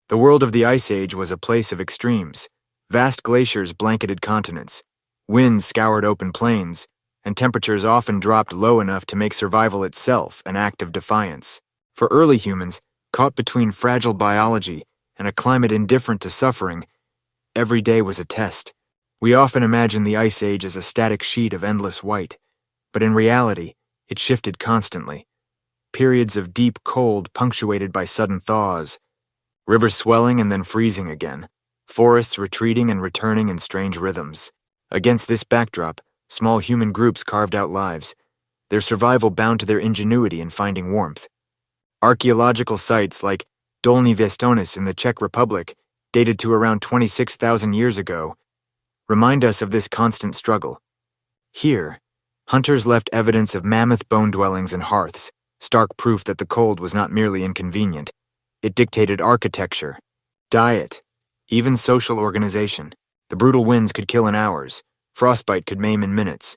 The world of the Ice Age was a place of extremes. Vast glaciers blanketed continents, winds scoured open plains, and temperatures often dropped low enough to make survival itself an act of defiance. For early humans, caught between fragile biology and a climate indifferent to suffering, every day was a test. We often imagine the Ice Age as a static sheet of endless white, but in reality, it shifted constantly. Periods of deep cold punctuated by sudden thaws, rivers swelling and then freezing again, forests retreating and returning in strange rhythms. Against this backdrop, small human groups carved out lives, their survival bound to their ingenuity in finding warmth. Archaeological sites like Dolní Věstonice in the Czech Republic, dated to around 26,000 years ago, remind us of this constant struggle. Here, hunters left evidence of mammoth bone dwellings and hearths, stark proof that the cold was not merely inconvenient. It dictated architecture, diet, even social organization. The brutal winds could kill in hours, frostbite could maim in minutes.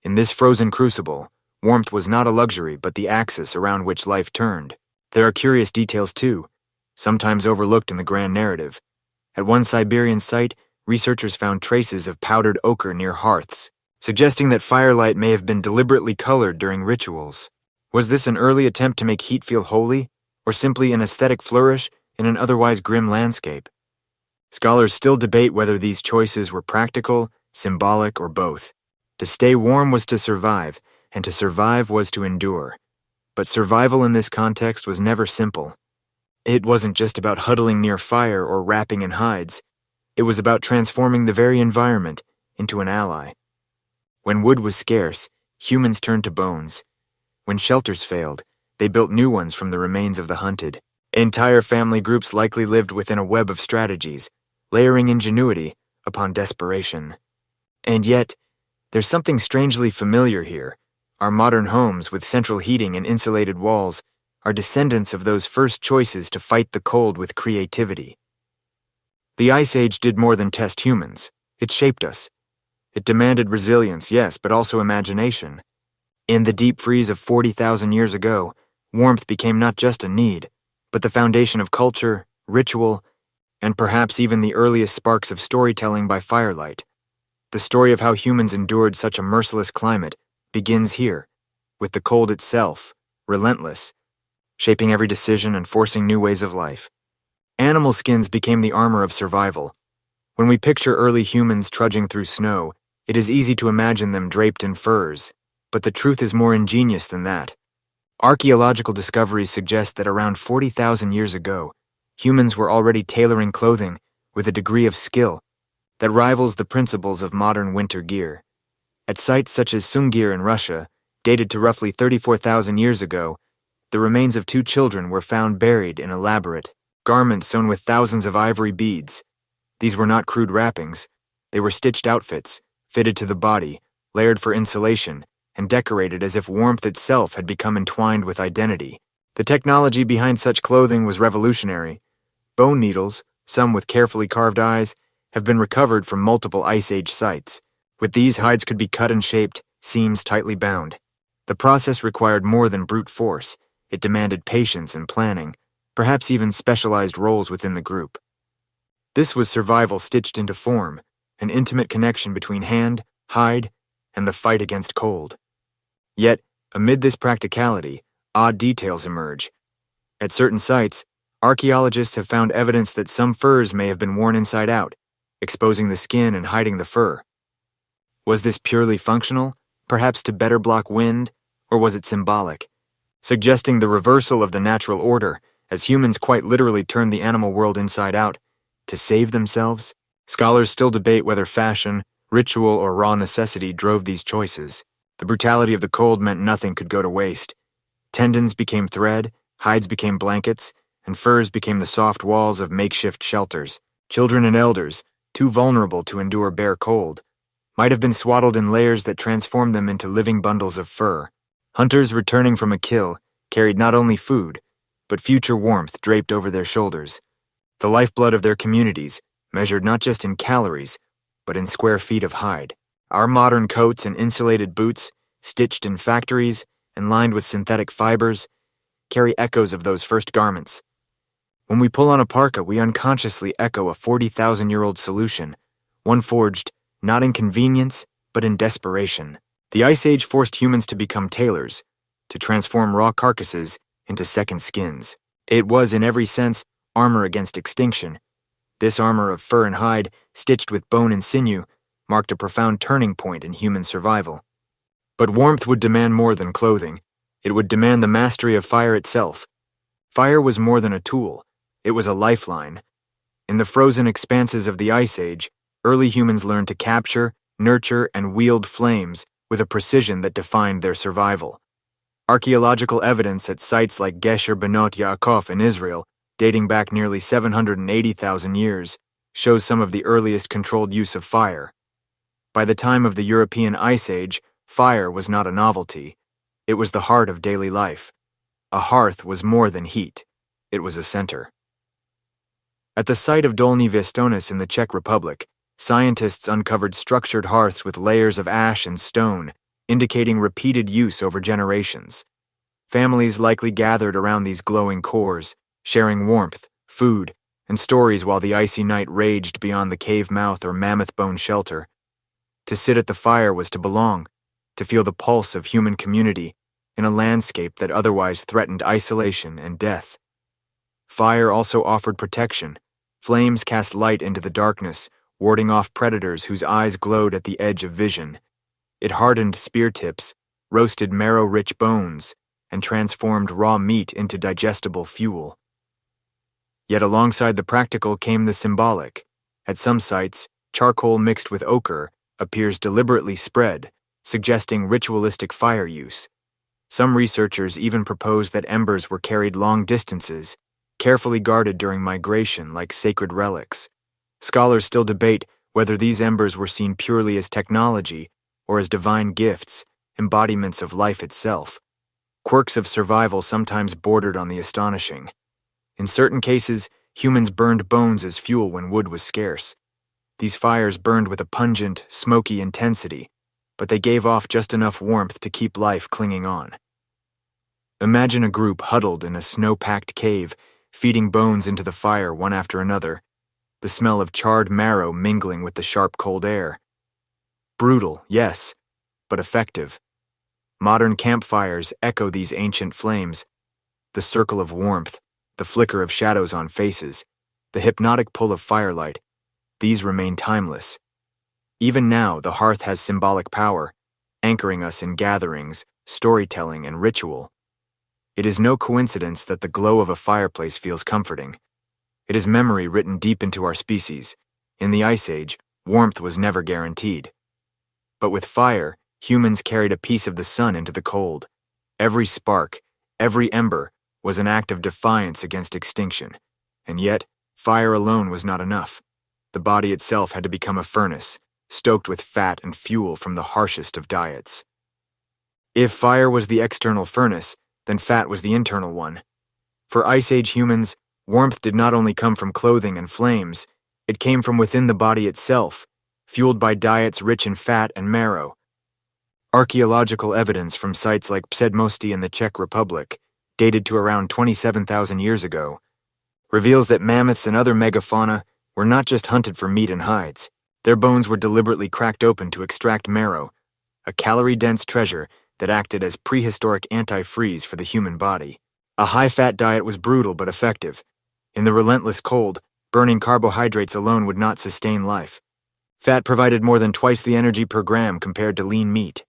In this frozen crucible, warmth was not a luxury but the axis around which life turned. There are curious details too, sometimes overlooked in the grand narrative. At one Siberian site, researchers found traces of powdered ochre near hearths, suggesting that firelight may have been deliberately colored during rituals. Was this an early attempt to make heat feel holy, or simply an aesthetic flourish in an otherwise grim landscape? Scholars still debate whether these choices were practical, symbolic, or both. To stay warm was to survive, and to survive was to endure. But survival in this context was never simple. It wasn't just about huddling near fire or wrapping in hides. It was about transforming the very environment into an ally. When wood was scarce, humans turned to bones. When shelters failed, they built new ones from the remains of the hunted. Entire family groups likely lived within a web of strategies, layering ingenuity upon desperation. And yet, there's something strangely familiar here. Our modern homes, with central heating and insulated walls, are descendants of those first choices to fight the cold with creativity. The Ice Age did more than test humans. It shaped us. It demanded resilience, yes, but also imagination. In the deep freeze of 40,000 years ago, warmth became not just a need, but the foundation of culture, ritual, and perhaps even the earliest sparks of storytelling by firelight. The story of how humans endured such a merciless climate begins here, with the cold itself, relentless, shaping every decision and forcing new ways of life. Animal skins became the armor of survival. When we picture early humans trudging through snow, it is easy to imagine them draped in furs, but the truth is more ingenious than that. Archaeological discoveries suggest that around 40,000 years ago, humans were already tailoring clothing with a degree of skill that rivals the principles of modern winter gear. At sites such as Sungir in Russia, dated to roughly 34,000 years ago, the remains of two children were found buried in elaborate garments sewn with thousands of ivory beads. These were not crude wrappings. They were stitched outfits, fitted to the body, layered for insulation, and decorated as if warmth itself had become entwined with identity. The technology behind such clothing was revolutionary. Bone needles, some with carefully carved eyes, have been recovered from multiple Ice Age sites. With these, hides could be cut and shaped, seams tightly bound. The process required more than brute force. It demanded patience and planning, perhaps even specialized roles within the group. This was survival stitched into form, an intimate connection between hand, hide, and the fight against cold. Yet, amid this practicality, odd details emerge. At certain sites, archaeologists have found evidence that some furs may have been worn inside out, exposing the skin and hiding the fur. Was this purely functional, perhaps to better block wind, or was it symbolic, suggesting the reversal of the natural order as humans quite literally turned the animal world inside out to save themselves? Scholars still debate whether fashion, ritual, or raw necessity drove these choices. The brutality of the cold meant nothing could go to waste. Tendons became thread, hides became blankets, and furs became the soft walls of makeshift shelters. Children and elders, too vulnerable to endure bare cold, might have been swaddled in layers that transformed them into living bundles of fur. Hunters returning from a kill carried not only food, but future warmth draped over their shoulders. The lifeblood of their communities, measured not just in calories, but in square feet of hide. Our modern coats and insulated boots, stitched in factories and lined with synthetic fibers, carry echoes of those first garments. When we pull on a parka, we unconsciously echo a 40,000-year-old solution, one forged not in convenience, but in desperation. The Ice Age forced humans to become tailors, to transform raw carcasses into second skins. It was, in every sense, armor against extinction. This armor of fur and hide, stitched with bone and sinew, marked a profound turning point in human survival. But warmth would demand more than clothing. It would demand the mastery of fire itself. Fire was more than a tool. It was a lifeline. In the frozen expanses of the Ice Age, early humans learned to capture, nurture, and wield flames with a precision that defined their survival. Archaeological evidence at sites like Gesher Benot Yaakov in Israel, dating back nearly 780,000 years, shows some of the earliest controlled use of fire. By the time of the European Ice Age, fire was not a novelty. It was the heart of daily life. A hearth was more than heat. It was a center. At the site of Dolní Věstonice in the Czech Republic, scientists uncovered structured hearths with layers of ash and stone, indicating repeated use over generations. Families likely gathered around these glowing cores, sharing warmth, food, and stories while the icy night raged beyond the cave mouth or mammoth bone shelter. To sit at the fire was to belong, to feel the pulse of human community in a landscape that otherwise threatened isolation and death. Fire also offered protection. Flames cast light into the darkness, warding off predators whose eyes glowed at the edge of vision. It hardened spear tips, roasted marrow-rich bones, and transformed raw meat into digestible fuel. Yet alongside the practical came the symbolic. At some sites, charcoal mixed with ochre appears deliberately spread, suggesting ritualistic fire use. Some researchers even propose that embers were carried long distances, carefully guarded during migration like sacred relics. Scholars still debate whether these embers were seen purely as technology or as divine gifts, embodiments of life itself. Quirks of survival sometimes bordered on the astonishing. In certain cases, humans burned bones as fuel when wood was scarce. These fires burned with a pungent, smoky intensity, but they gave off just enough warmth to keep life clinging on. Imagine a group huddled in a snow-packed cave, feeding bones into the fire one after another, the smell of charred marrow mingling with the sharp cold air. Brutal, yes, but effective. Modern campfires echo these ancient flames. The circle of warmth, the flicker of shadows on faces, the hypnotic pull of firelight, these remain timeless. Even now, the hearth has symbolic power, anchoring us in gatherings, storytelling, and ritual. It is no coincidence that the glow of a fireplace feels comforting. It is memory written deep into our species. In the Ice Age, warmth was never guaranteed. But with fire, humans carried a piece of the sun into the cold. Every spark, every ember, was an act of defiance against extinction. And yet, fire alone was not enough. The body itself had to become a furnace, stoked with fat and fuel from the harshest of diets. If fire was the external furnace, then fat was the internal one. For Ice Age humans, warmth did not only come from clothing and flames, it came from within the body itself, fueled by diets rich in fat and marrow. Archaeological evidence from sites like Předmostí in the Czech Republic, dated to around 27,000 years ago, reveals that mammoths and other megafauna were not just hunted for meat and hides. Their bones were deliberately cracked open to extract marrow, a calorie-dense treasure that acted as prehistoric antifreeze for the human body. A high-fat diet was brutal but effective. In the relentless cold, burning carbohydrates alone would not sustain life. Fat provided more than twice the energy per gram compared to lean meat.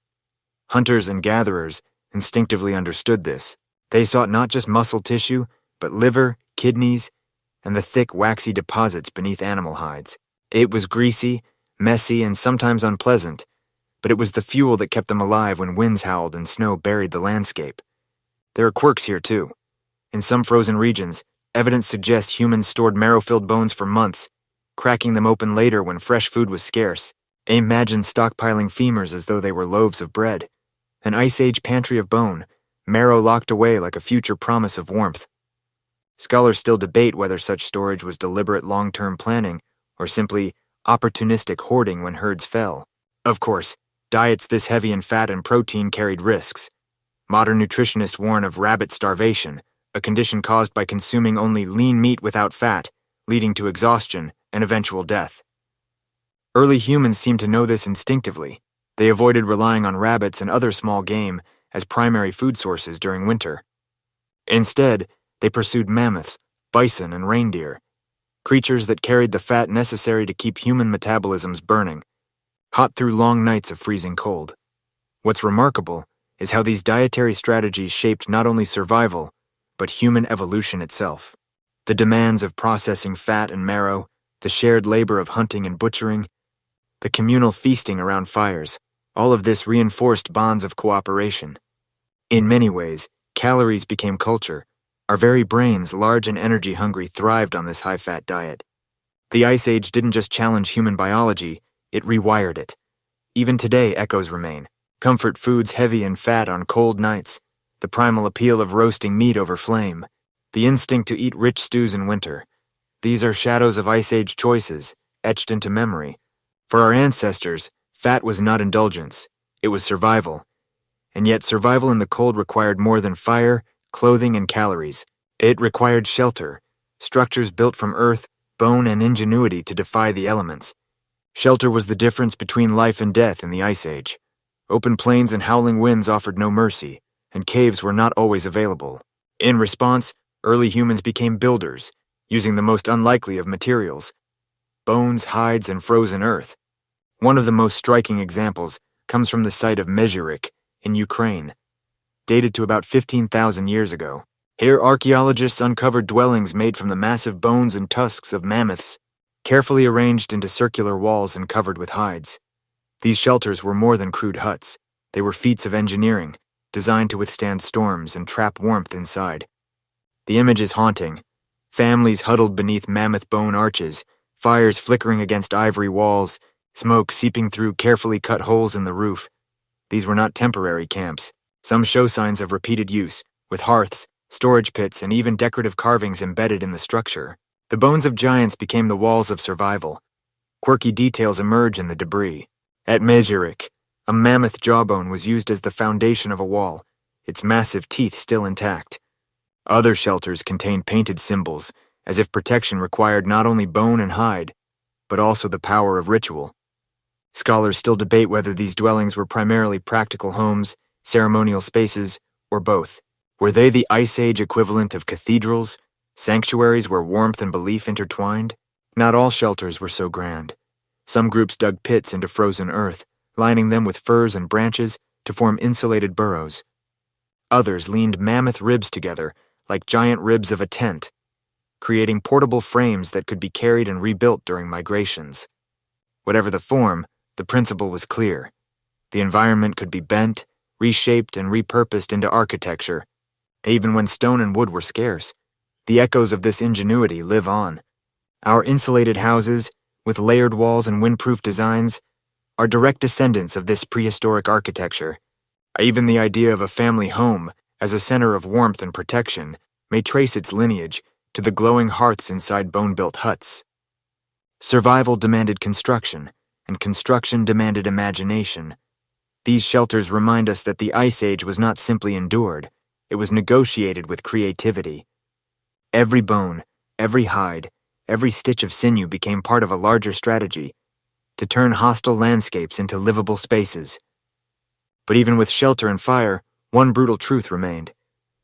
Hunters and gatherers instinctively understood this. They sought not just muscle tissue, but liver, kidneys, and the thick, waxy deposits beneath animal hides. It was greasy, messy, and sometimes unpleasant, but it was the fuel that kept them alive when winds howled and snow buried the landscape. There are quirks here, too. In some frozen regions, evidence suggests humans stored marrow-filled bones for months, cracking them open later when fresh food was scarce. Imagine stockpiling femurs as though they were loaves of bread. An Ice Age pantry of bone, marrow locked away like a future promise of warmth. Scholars still debate whether such storage was deliberate long-term planning or simply opportunistic hoarding when herds fell. Of course, diets this heavy in fat and protein carried risks. Modern nutritionists warn of rabbit starvation, a condition caused by consuming only lean meat without fat, leading to exhaustion and eventual death. Early humans seemed to know this instinctively. They avoided relying on rabbits and other small game as primary food sources during winter. Instead, they pursued mammoths, bison, and reindeer, creatures that carried the fat necessary to keep human metabolisms burning, hot through long nights of freezing cold. What's remarkable is how these dietary strategies shaped not only survival, but human evolution itself. The demands of processing fat and marrow, the shared labor of hunting and butchering, the communal feasting around fires, all of this reinforced bonds of cooperation. In many ways, calories became culture. Our very brains, large and energy-hungry, thrived on this high-fat diet. The Ice Age didn't just challenge human biology, it rewired it. Even today, echoes remain. Comfort foods heavy in fat on cold nights, the primal appeal of roasting meat over flame, the instinct to eat rich stews in winter. These are shadows of Ice Age choices, etched into memory. For our ancestors, fat was not indulgence, it was survival. And yet survival in the cold required more than fire, clothing, and calories. It required shelter, structures built from earth, bone, and ingenuity to defy the elements. Shelter was the difference between life and death in the Ice Age. Open plains and howling winds offered no mercy, and caves were not always available. In response, early humans became builders, using the most unlikely of materials: bones, hides, and frozen earth. One of the most striking examples comes from the site of Mezhyrich in Ukraine, dated to about 15,000 years ago. Here, archaeologists uncovered dwellings made from the massive bones and tusks of mammoths, carefully arranged into circular walls and covered with hides. These shelters were more than crude huts. They were feats of engineering, designed to withstand storms and trap warmth inside. The image is haunting. Families huddled beneath mammoth bone arches, fires flickering against ivory walls, smoke seeping through carefully cut holes in the roof. These were not temporary camps. Some show signs of repeated use, with hearths, storage pits, and even decorative carvings embedded in the structure. The bones of giants became the walls of survival. Quirky details emerge in the debris. At Mezhyrich, a mammoth jawbone was used as the foundation of a wall, its massive teeth still intact. Other shelters contained painted symbols, as if protection required not only bone and hide, but also the power of ritual. Scholars still debate whether these dwellings were primarily practical homes, ceremonial spaces, or both. Were they the Ice Age equivalent of cathedrals, sanctuaries where warmth and belief intertwined? Not all shelters were so grand. Some groups dug pits into frozen earth, lining them with furs and branches to form insulated burrows. Others leaned mammoth ribs together, like giant ribs of a tent, creating portable frames that could be carried and rebuilt during migrations. Whatever the form, the principle was clear. The environment could be bent, reshaped, and repurposed into architecture. Even when stone and wood were scarce, the echoes of this ingenuity live on. Our insulated houses, with layered walls and windproof designs, are direct descendants of this prehistoric architecture. Even the idea of a family home as a center of warmth and protection may trace its lineage to the glowing hearths inside bone-built huts. Survival demanded construction, and construction demanded imagination. These shelters remind us that the Ice Age was not simply endured, it was negotiated with creativity. Every bone, every hide, every stitch of sinew became part of a larger strategy to turn hostile landscapes into livable spaces. But even with shelter and fire, one brutal truth remained.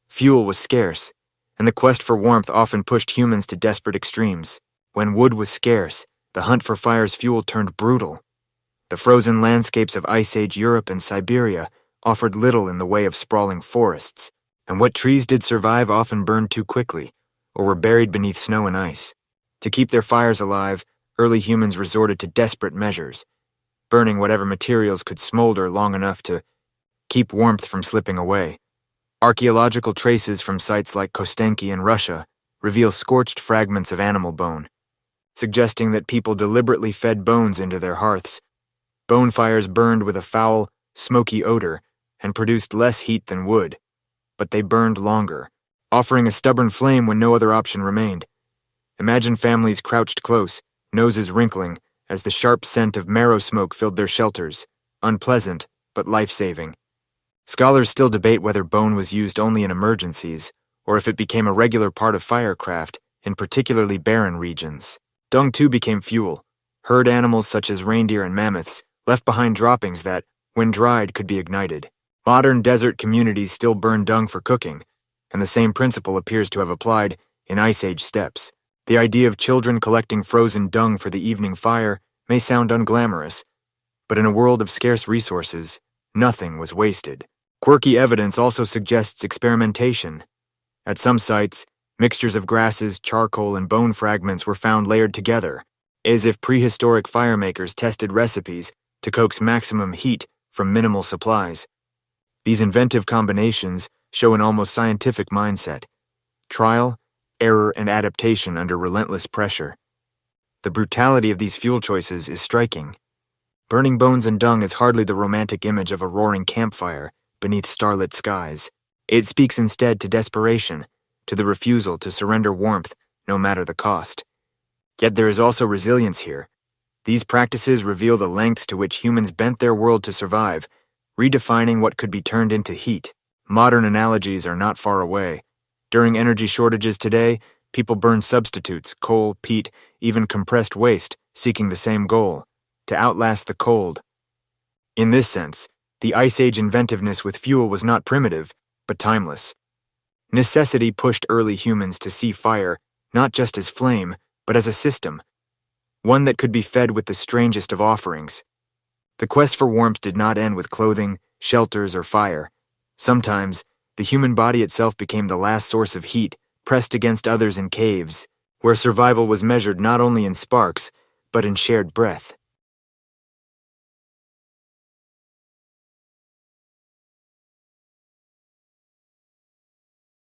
Fuel was scarce, and the quest for warmth often pushed humans to desperate extremes. When wood was scarce, the hunt for fire's fuel turned brutal. The frozen landscapes of Ice Age Europe and Siberia offered little in the way of sprawling forests, and what trees did survive often burned too quickly, or were buried beneath snow and ice. To keep their fires alive, early humans resorted to desperate measures, burning whatever materials could smolder long enough to keep warmth from slipping away. Archaeological traces from sites like Kostenki in Russia reveal scorched fragments of animal bone, suggesting that people deliberately fed bones into their hearths. Bone fires burned with a foul, smoky odor and produced less heat than wood, but they burned longer, offering a stubborn flame when no other option remained. Imagine families crouched close, noses wrinkling, as the sharp scent of marrow smoke filled their shelters, unpleasant but life-saving. Scholars still debate whether bone was used only in emergencies, or if it became a regular part of firecraft in particularly barren regions. Dung too became fuel. Herd animals such as reindeer and mammoths left behind droppings that, when dried, could be ignited. Modern desert communities still burn dung for cooking, and the same principle appears to have applied in Ice Age steppes. The idea of children collecting frozen dung for the evening fire may sound unglamorous, but in a world of scarce resources, nothing was wasted. Quirky evidence also suggests experimentation. At some sites, mixtures of grasses, charcoal, and bone fragments were found layered together, as if prehistoric firemakers tested recipes to coax maximum heat from minimal supplies. These inventive combinations show an almost scientific mindset: trial, error, and adaptation under relentless pressure. The brutality of these fuel choices is striking. Burning bones and dung is hardly the romantic image of a roaring campfire beneath starlit skies. It speaks instead to desperation, to the refusal to surrender warmth no matter the cost. Yet there is also resilience here. These practices reveal the lengths to which humans bent their world to survive, redefining what could be turned into heat. Modern analogies are not far away. During energy shortages today, people burn substitutes, coal, peat, even compressed waste, seeking the same goal: to outlast the cold. In this sense, the Ice Age inventiveness with fuel was not primitive, but timeless. Necessity pushed early humans to see fire not just as flame, but as a system, one that could be fed with the strangest of offerings. The quest for warmth did not end with clothing, shelters, or fire. Sometimes, the human body itself became the last source of heat, pressed against others in caves, where survival was measured not only in sparks, but in shared breath.